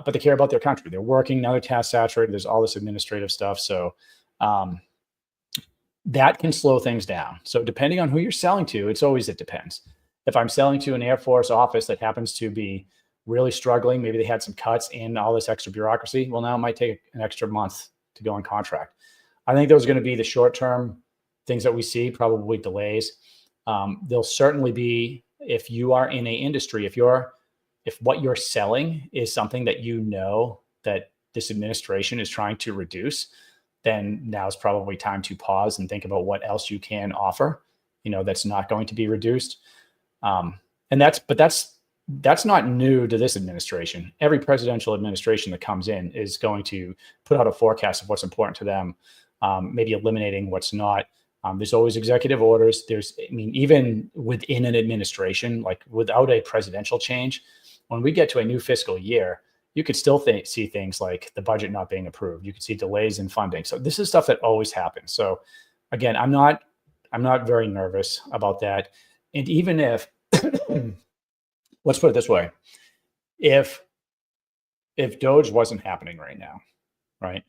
but they care about their country. They're working, now they're task saturated. There's all this administrative stuff. So that can slow things down. So depending on who you're selling to, it depends. If I'm selling to an Air Force office that happens to be really struggling, maybe they had some cuts and all this extra bureaucracy, well, now it might take an extra month to go on contract. I think those are going to be the short-term things that we see, probably delays. There'll certainly be, if you are in a industry, if what you're selling is something that that this administration is trying to reduce, then now is probably time to pause and think about what else you can offer, that's not going to be reduced. And that's not new to this administration. Every presidential administration that comes in is going to put out a forecast of what's important to them, maybe eliminating what's not. There's always executive orders. Even within an administration, like without a presidential change, when we get to a new fiscal year, you could still see things like the budget not being approved. You could see delays in funding. So this is stuff that always happens. So again, I'm not very nervous about that. And even if, let's put it this way, if DOGE wasn't happening right now, right?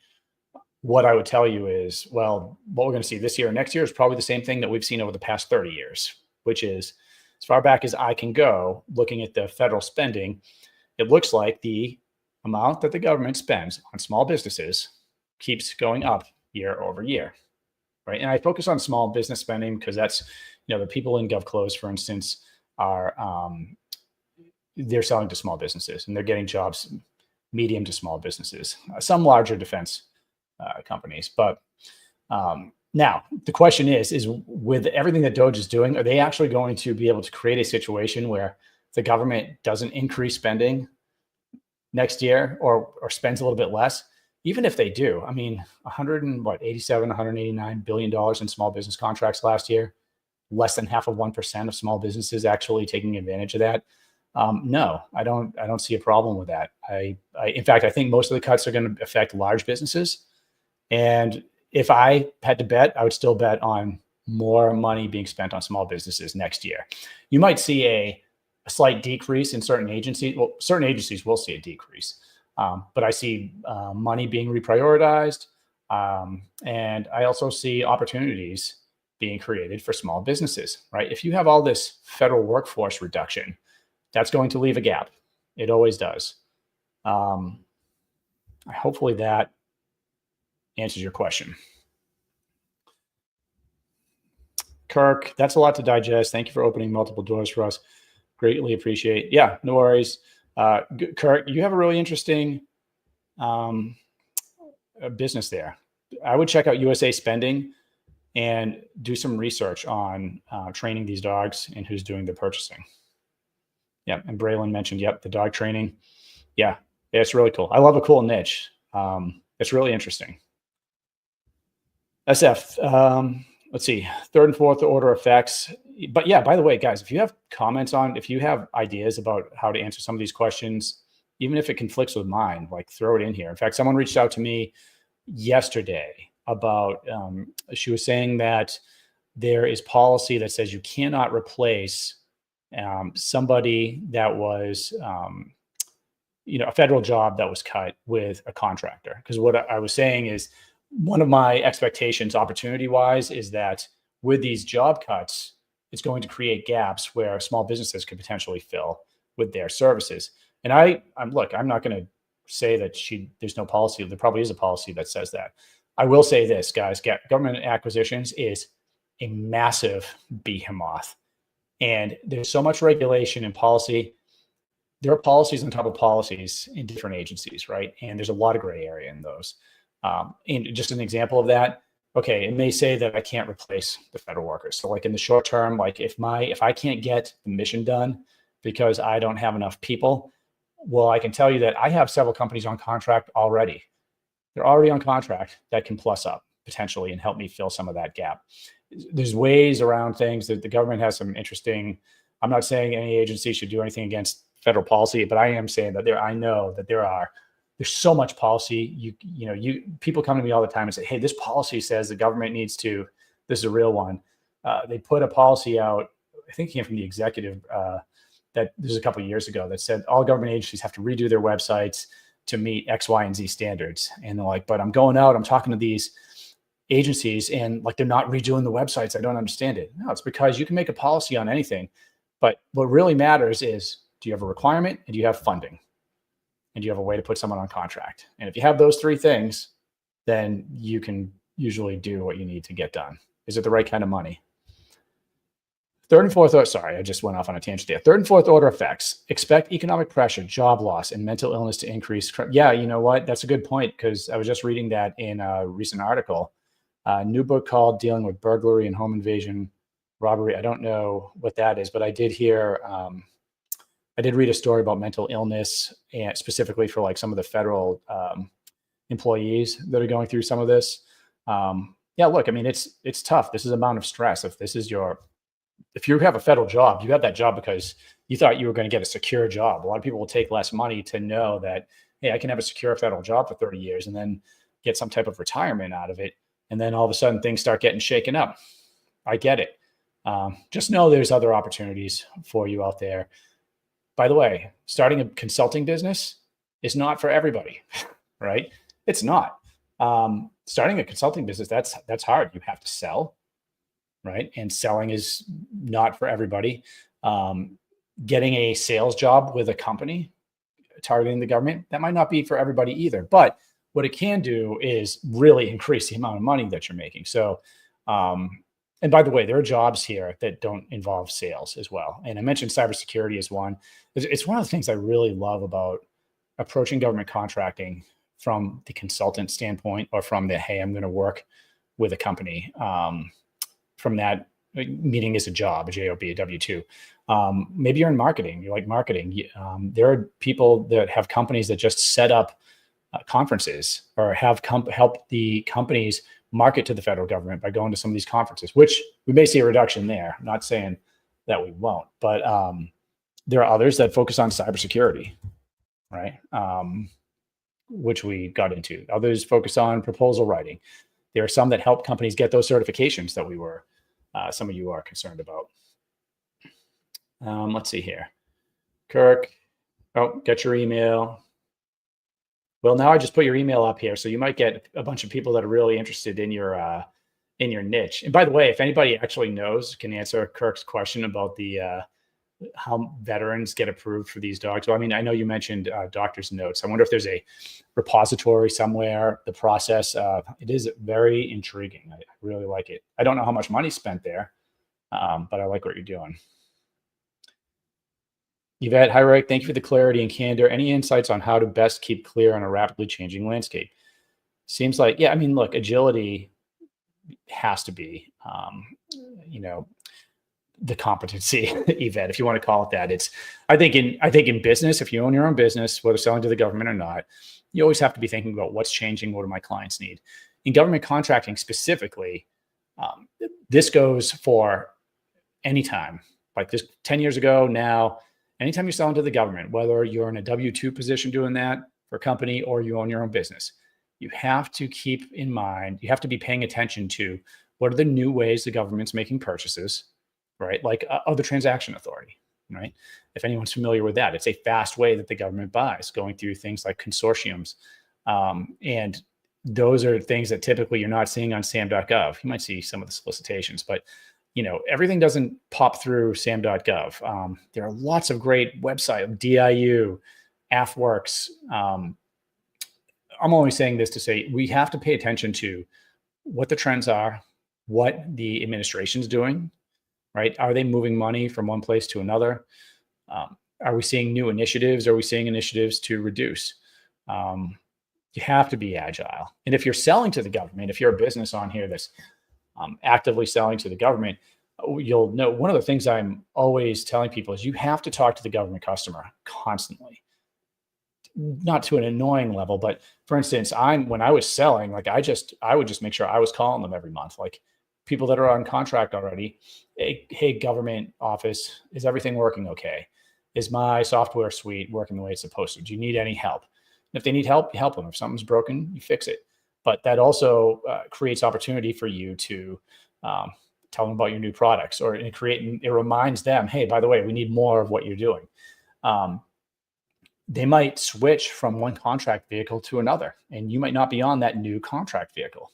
What I would tell you is, well, what we're going to see this year and next year is probably the same thing that we've seen over the past 30 years, which is, as far back as I can go, looking at the federal spending, it looks like the amount that the government spends on small businesses keeps going up year over year, right? And I focus on small business spending because that's, the people in GovClose, for instance, are they're selling to small businesses and they're getting jobs, medium to small businesses, some larger defense companies. But now the question is with everything that DOGE is doing, are they actually going to be able to create a situation where the government doesn't increase spending next year or spends a little bit less? Even if they do, 189 billion dollars in small business contracts last year, less than 0.5% of small businesses actually taking advantage of that. No, I don't see a problem with that. In fact, I think most of the cuts are going to affect large businesses. And if I had to bet, I would still bet on more money being spent on small businesses next year. You might see a slight decrease in certain agencies. Well, certain agencies will see a decrease, but I see money being reprioritized. And I also see opportunities being created for small businesses, right? If you have all this federal workforce reduction, that's going to leave a gap. It always does. Hopefully that answers your question. Kirk, that's a lot to digest. Thank you for opening multiple doors for us. Greatly appreciate. Yeah, no worries. Kirk, you have a really interesting business there. I would check out USA Spending and do some research on training these dogs and who's doing the purchasing. Yeah, and Braylon mentioned, yep, the dog training. Yeah, it's really cool. I love a cool niche. It's really interesting. SF, let's see, third and fourth order effects. But yeah, by the way, guys, if you have comments if you have ideas about how to answer some of these questions, even if it conflicts with mine, like throw it in here. In fact, someone reached out to me yesterday about, she was saying that there is policy that says you cannot replace somebody that was, a federal job that was cut with a contractor. Because what I was saying is, one of my expectations opportunity wise is that with these job cuts, it's going to create gaps where small businesses could potentially fill with their services. And I'm not going to say that there's no policy. There probably is a policy that says that. I will say this, guys, government acquisitions is a massive behemoth. And there's so much regulation and policy. There are policies on top of policies in different agencies, right? And there's a lot of gray area in those. And just an example of that, okay, it may say that I can't replace the federal workers. So like in the short term, like if I can't get the mission done because I don't have enough people, well, I can tell you that I have several companies on contract already. They're already on contract that can plus up potentially and help me fill some of that gap. There's ways around things that the government has some interesting. I'm not saying any agency should do anything against federal policy, but I am saying that I know that there's so much policy. People come to me all the time and say, hey, this policy says the government needs to, this is a real one. They put a policy out, I think it came from the executive, that this was a couple of years ago, that said all government agencies have to redo their websites to meet X, Y, and Z standards. And they're like, but I'm going out, I'm talking to these agencies and like, they're not redoing the websites. I don't understand it. No, it's because you can make a policy on anything. But what really matters is, do you have a requirement and do you have funding? And do you have a way to put someone on contract? And if you have those three things, then you can usually do what you need to get done. Is it the right kind of money? Third and fourth, sorry, I just went off on a tangent there. Third and fourth order effects. Expect economic pressure, job loss, and mental illness to increase. Yeah, you know what? That's a good point, because I was just reading that in a recent article. A new book called Dealing with Burglary and Home Invasion Robbery. I don't know what that is, but I did hear, I did read a story about mental illness, and specifically for like some of the federal employees that are going through some of this. Yeah, look, I mean, it's tough. This is amount of stress. If you have a federal job, you have that job because you thought you were going to get a secure job. A lot of people will take less money to know that, hey, I can have a secure federal job for 30 years and then get some type of retirement out of it. And then all of a sudden things start getting shaken up. I get it. Just know there's other opportunities for you out there. By the way, starting a consulting business is not for everybody, right? It's not. Starting a consulting business, that's hard. You have to sell, right? And selling is not for everybody. Getting a sales job with a company targeting the government, that might not be for everybody either. But what it can do is really increase the amount of money that you're making. So, and by the way, there are jobs here that don't involve sales as well. And I mentioned cybersecurity as one. It's one of the things I really love about approaching government contracting from the consultant standpoint, or from the, hey, I'm going to work with a company. From that, meeting is a job, a job, a W-2. Maybe you're in marketing. You like marketing. There are people that have companies that just set up conferences, or have help the companies market to the federal government by going to some of these conferences, which we may see a reduction there. I'm not saying that we won't, but there are others that focus on cybersecurity, right? Which we got into. Others focus on proposal writing. There are some that help companies get those certifications that some of you are concerned about. Let's see here. Kirk, get your email. Well, now I just put your email up here, so you might get a bunch of people that are really interested in your niche. And by the way, if anybody actually can answer Kirk's question about the how veterans get approved for these dogs. Well, I mean, I know you mentioned doctor's notes. I wonder if there's a repository somewhere. The process, it is very intriguing. I really like it. I don't know how much money's spent there, but I like what you're doing. Yvette, hi, Rick. Thank you for the clarity and candor. Any insights on how to best keep clear on a rapidly changing landscape? seems like, yeah, I mean, look, agility has to be, the competency event, if you want to call it that. I think in business, if you own your own business, whether selling to the government or not, you always have to be thinking about what's changing, what do my clients need. In government contracting specifically, um, this goes for any time, like this 10 years ago, now, anytime you're selling to the government, whether you're in a W-2 position doing that for a company or you own your own business, you have to keep in mind, you have to be paying attention to what are the new ways the government's making purchases, right? Like other transaction authority, right? If anyone's familiar with that, it's a fast way that the government buys, going through things like consortiums. And those are things that typically you're not seeing on sam.gov. You might see some of the solicitations, but everything doesn't pop through sam.gov. There are lots of great websites, DIU, AFWorks. I'm only saying this to say we have to pay attention to what the trends are, what the administration's doing, right? Are they moving money from one place to another? Are we seeing new initiatives? Are we seeing initiatives to reduce? You have to be agile. And if you're selling to the government, if you're a business on here that's actively selling to the government, you'll know one of the things I'm always telling people is you have to talk to the government customer constantly. Not to an annoying level, but for instance, when I was selling, like I would just make sure I was calling them every month, like people that are on contract already. Hey, government office, is everything working okay? Is my software suite working the way it's supposed to? Do you need any help? And if they need help, you help them. If something's broken, you fix it. But that also creates opportunity for you to tell them about your new products, or it reminds them, hey, by the way, we need more of what you're doing. They might switch from one contract vehicle to another, and you might not be on that new contract vehicle,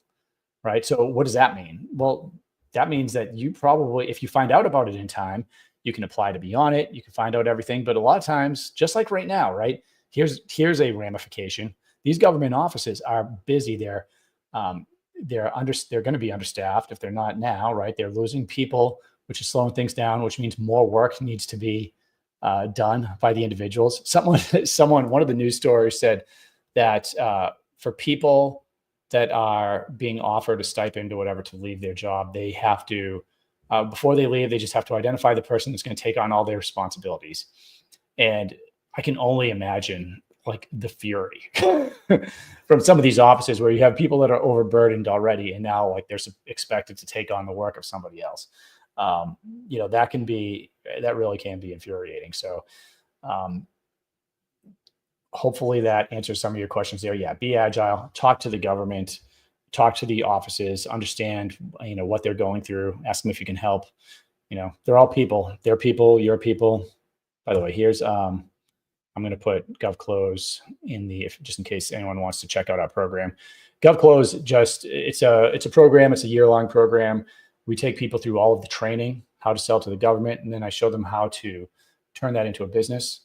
right? So what does that mean? Well, that means that you probably, if you find out about it in time, you can apply to be on it. You can find out everything. But a lot of times, just like right now, right? Here's a ramification. These government offices are busy. They're going to be understaffed if they're not now, right? They're losing people, which is slowing things down, which means more work needs to be done by the individuals. One of the news stories said that for people that are being offered a stipend or whatever to leave their job, they have to, before they leave, they just have to identify the person that's going to take on all their responsibilities. And I can only imagine like the fury from some of these offices where you have people that are overburdened already, and now like they're expected to take on the work of somebody else. That really can be infuriating. So hopefully that answers some of your questions there. Yeah, be agile, talk to the government, talk to the offices, understand, what they're going through, ask them if you can help. They're all people. They're people, you're people. By the way, here's, I'm going to put GovClose just in case anyone wants to check out our program. GovClose, it's a program. It's a year-long program. We take people through all of the training, how to sell to the government, and then I show them how to turn that into a business.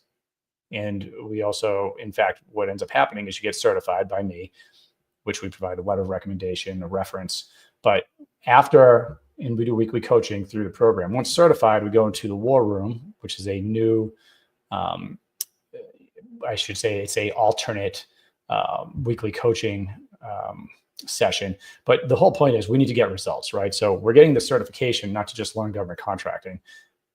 And we also, in fact, what ends up happening is you get certified by me, which we provide a letter of recommendation, a reference. But and we do weekly coaching through the program. Once certified, we go into the war room, which is a new, I should say, it's a alternate weekly coaching session. But the whole point is we need to get results, right? So we're getting the certification not to just learn government contracting.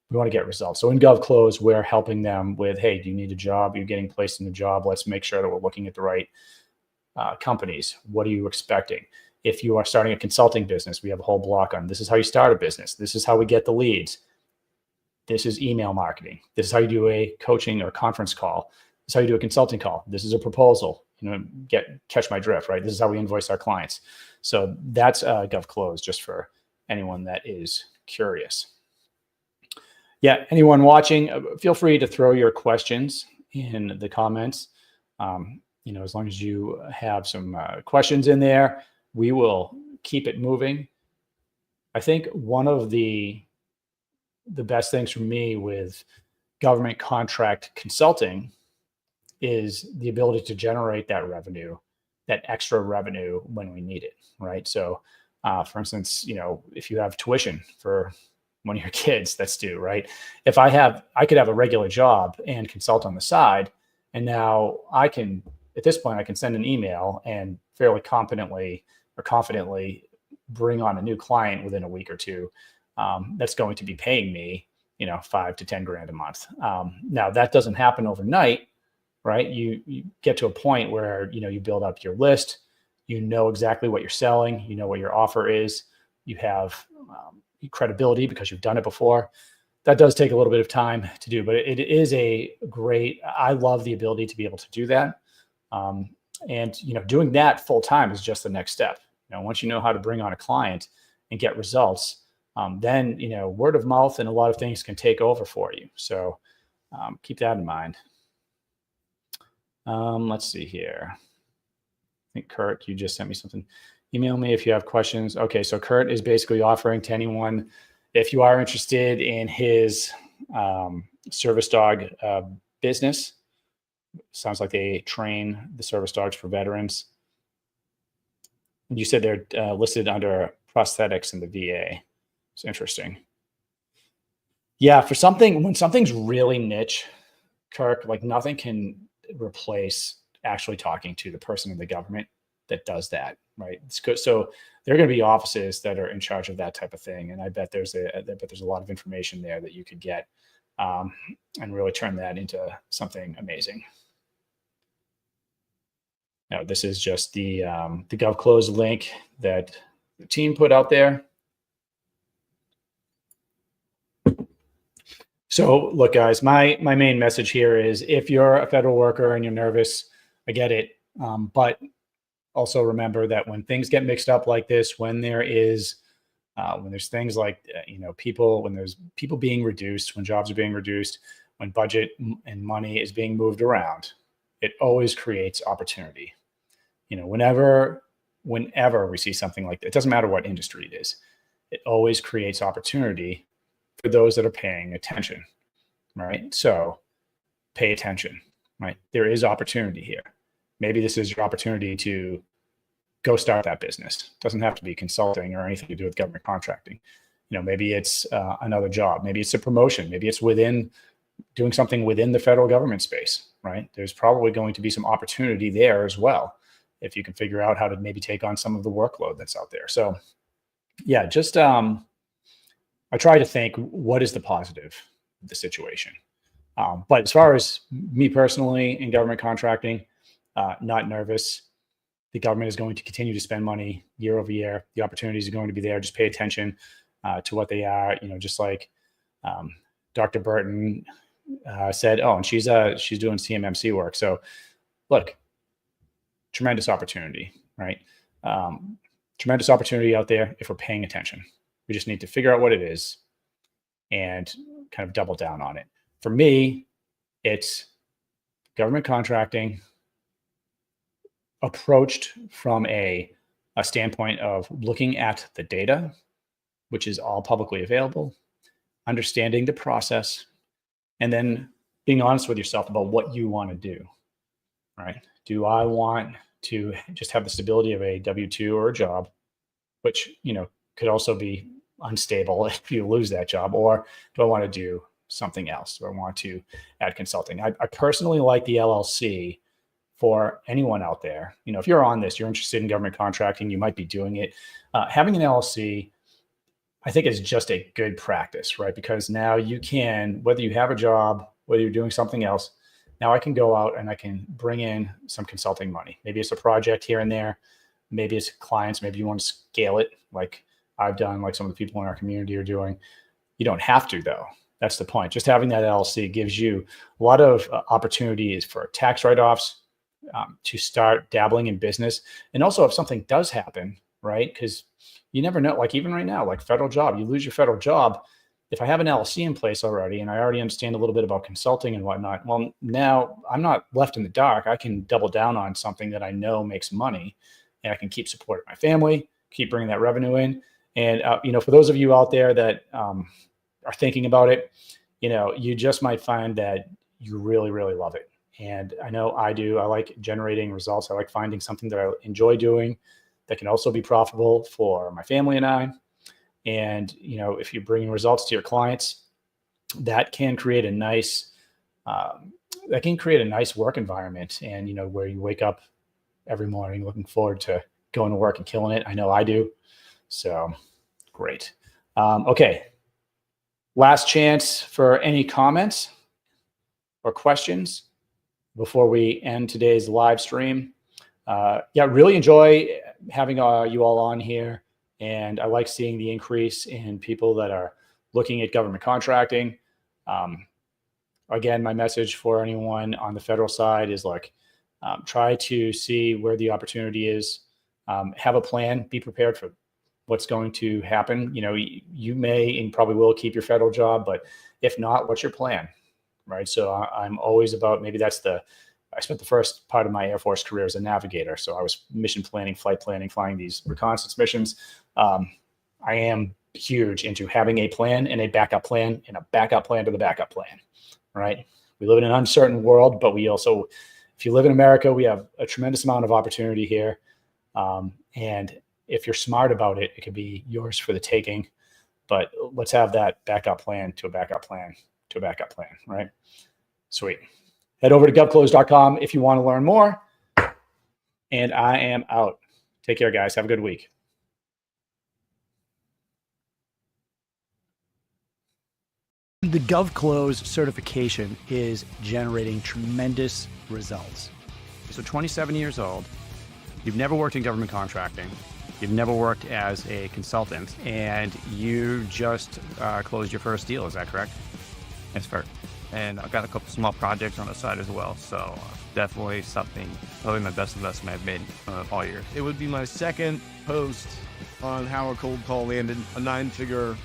We want to get results. So in GovClose, we're helping them with, hey, do you need a job? You're getting placed in a job. Let's make sure that we're looking at the right companies. What are you expecting? If you are starting a consulting business, we have a whole block on this is how you start a business. This is how we get the leads. This is email marketing. This is how you do a coaching or conference call. This is how you do a consulting call. This is a proposal. Catch my drift, right? This is how we invoice our clients. So that's GovClose, just for anyone that is curious. Yeah, anyone watching, feel free to throw your questions in the comments. As long as you have some questions in there, we will keep it moving. I think one of the best things for me with government contract consulting is the ability to generate that revenue, that extra revenue when we need it, right? So, for instance, if you have tuition for one of your kids that's due, right? If I could have a regular job and consult on the side, and now at this point, I can send an email and fairly competently or confidently bring on a new client within a week or two, that's going to be paying me, 5 to 10 grand a month. Now that doesn't happen overnight, right? You get to a point where, you build up your list, you know exactly what you're selling, you know what your offer is, you have credibility because you've done it before. That does take a little bit of time to do, but it is I love the ability to be able to do that. And doing that full time is just the next step. Once you know how to bring on a client and get results, then word of mouth and a lot of things can take over for you. So keep that in mind. Let's see here. I think Kurt, you just sent me something. Email me if you have questions. Okay, so Kurt is basically offering to anyone, if you are interested in his service dog business. Sounds like they train the service dogs for veterans. You said they're listed under prosthetics in the VA. It's interesting. Yeah, when something's really niche, Kirk, like nothing can replace actually talking to the person in the government that does that, right? It's good. So there are going to be offices that are in charge of that type of thing, and I bet there's a lot of information there that you could get and really turn that into something amazing. Now, this is just the GovClose link that the team put out there. So look, guys, my main message here is if you're a federal worker and you're nervous, I get it. But also remember that when things get mixed up like this, when there's things like, when there's people being reduced, when jobs are being reduced, when budget and money is being moved around, it always creates opportunity. Whenever we see something like that, it doesn't matter what industry it is, it always creates opportunity for those that are paying attention, right? So pay attention, right? There is opportunity here. Maybe this is your opportunity to go start that business. It doesn't have to be consulting or anything to do with government contracting. Maybe it's another job. Maybe it's a promotion. Maybe it's doing something within the federal government space, right? There's probably going to be some opportunity there as well, if you can figure out how to maybe take on some of the workload that's out there. So yeah, just I try to think, what is the positive of the situation? But as far as me personally in government contracting, not nervous. The government is going to continue to spend money year over year. The opportunities are going to be there. Just pay attention to what they are. Just like Dr. Burton said, and she's doing CMMC work. So look, tremendous opportunity, right? Tremendous opportunity out there if we're paying attention. We just need to figure out what it is and kind of double down on it. For me, it's government contracting approached from a standpoint of looking at the data, which is all publicly available, understanding the process, and then being honest with yourself about what you want to do, right? Do I want to just have the stability of a W-2 or a job, which, could also be unstable if you lose that job, or do I want to do something else? Do I want to add consulting? I personally like the LLC for anyone out there. If you're on this, you're interested in government contracting, you might be doing it. Having an LLC, I think, is just a good practice, right? Because now you can, whether you have a job, whether you're doing something else, now I can go out and I can bring in some consulting money. Maybe it's a project here and there. Maybe it's clients. Maybe you want to scale it like I've done, like some of the people in our community are doing. You don't have to, though. That's the point. Just having that LLC gives you a lot of opportunities for tax write-offs, to start dabbling in business. And also if something does happen, right? Because you never know, like even right now, like federal job, you lose your federal job. If I have an LLC in place already, and I already understand a little bit about consulting and whatnot, well, now I'm not left in the dark. I can double down on something that I know makes money, and I can keep supporting my family, keep bringing that revenue in. And, for those of you out there that are thinking about it, you just might find that you really, really love it. And I know I do. I like generating results. I like finding something that I enjoy doing that can also be profitable for my family and I. And, if you're bringing results to your clients, that can create a nice work environment. And, where you wake up every morning, looking forward to going to work and killing it. I know I do. So great. Okay. Last chance for any comments or questions before we end today's live stream. Really enjoy having you all on here. And I like seeing the increase in people that are looking at government contracting. Again, my message for anyone on the federal side is try to see where the opportunity is, have a plan, be prepared for what's going to happen. You may and probably will keep your federal job, but if not, what's your plan, right? So I'm always about, I spent the first part of my Air Force career as a navigator. So I was mission planning, flight planning, flying these reconnaissance missions. I am huge into having a plan and a backup plan and a backup plan to the backup plan, right? We live in an uncertain world, but we also, if you live in America, we have a tremendous amount of opportunity here. And if you're smart about it, it could be yours for the taking. But let's have that backup plan to a backup plan to a backup plan, right? Sweet. Head over to govclose.com if you want to learn more. And I am out. Take care, guys. Have a good week. The GovClose certification is generating tremendous results. So 27 years old, you've never worked in government contracting, you've never worked as a consultant, and you just closed your first deal, is that correct? That's fair. And I've got a couple small projects on the side as well, so definitely probably my best investment I've made all year. It would be my second post on how a cold call landed a 9-figure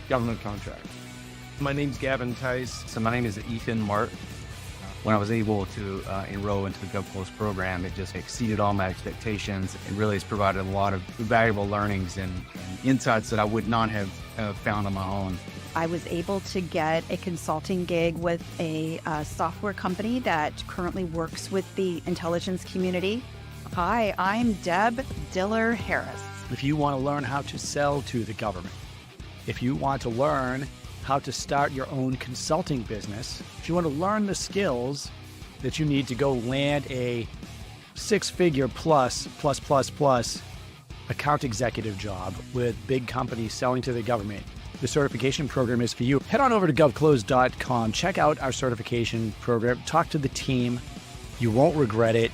government contract. My name's Gavin Tice. So my name is Ethan Mart. When I was able to enroll into the GovClose program, it just exceeded all my expectations and really has provided a lot of valuable learnings and insights that I would not have found on my own. I was able to get a consulting gig with a software company that currently works with the intelligence community. Hi, I'm Deb Diller Harris. If you want to learn how to sell to the government, if you want to learn how to start your own consulting business, if you want to learn the skills that you need to go land a 6-figure plus account executive job with big companies selling to the government, the certification program is for you. Head on over to govclose.com, check out our certification program, talk to the team. You won't regret it.